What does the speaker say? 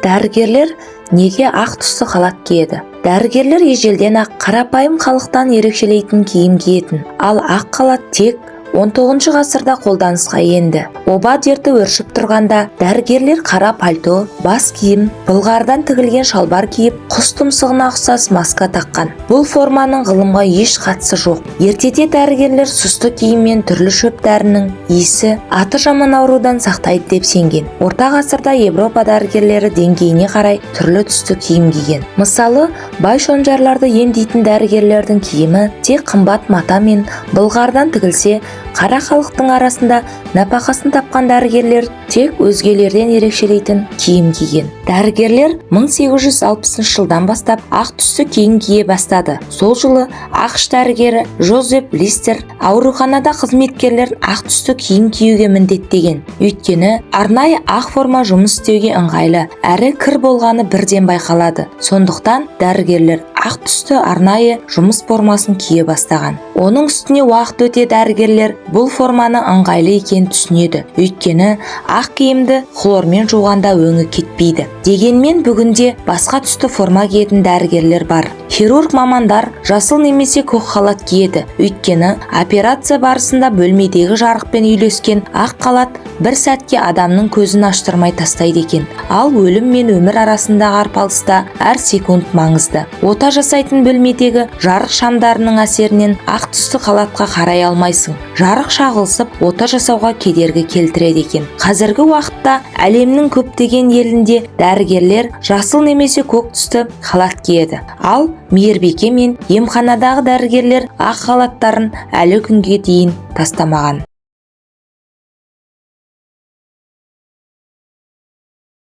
Дәрігерлер неге ақ түсті халат киеді? Дәрігерлер ежелден ақ қарапайым халықтан ерекшелейтін киім киетін, ал ақ халат тек 19 ғасырда қолданысқа енді. Оба дерті өршіп тұрғанда дәрігерлер қара пальто, бас киім, былғардан тігілген шалбар киіп, құс тұмсығына ұқсас маска таққан. Бұл форманың ғылымға еш қатысы жоқ. Ертеде дәрігерлер сұсты киім мен түрлі шөп дәрінің иісі аты жаман аурудан сақтайды деп сенген. Орта ғасырда Европа дәрігерлері деңгейіне қарай түрлі түсті киім киген. Мысалы, бай шонжарларды емдейтін дәрігерлердің киімі тек қымбат мата мен былғардан тігілсе, қара халықтың арасында нәпақасын тапқан дәрігерлер тек өзгелерден ерекшелейтін киім киген. Дәрігерлер 1860 жылдан бастап ақ түсті киім кие бастады. Сол жылы ақш дәрігері Жозеф Листер ауруханада қызметкерлерін ақ түсті киім киюге міндеттеген. Өйткені арнайы ақ форма жұмыс істеуге ыңғайлы, әрі кір болғаны бірден байқалады. Сондықтан дәрігерлер ақ түсті арнайы жұмыс формасын кие бастаған. Оның үстіне уақыт өте дәрігерлер бұл форманы ыңғайлы екенін түсінеді. Өйткені ақ киімді хлормен жуғанда өңі кетпейді. Дегенмен бүгінде басқа түсті форма киетін дәрігерлер бар. Хирург мамандар жасыл немесе көк халат киеді. Өйткені операция барысында бөлмедегі жарықпен үйлескен ақ халат бір сәтке адамның көзін аштырмай тастайды екен. Ал өлім мен өмір арасындағы арпалыста әр секунд маңызды. Ота жасайтын бөлмедегі жарық шамдарының әсерінен ақ түсті халатқа қарай алмайсың. Жарық шағылысып, ота жасауға кедергі келтіреді екен. Қазіргі уақытта әлемнің көптеген елінде дәрігерлер жасыл немесе көк түсті халат киеді. Ал мейірбике мен емханадағы дәрігерлер ақ халаттарын әлі күнге дейін тастамаған.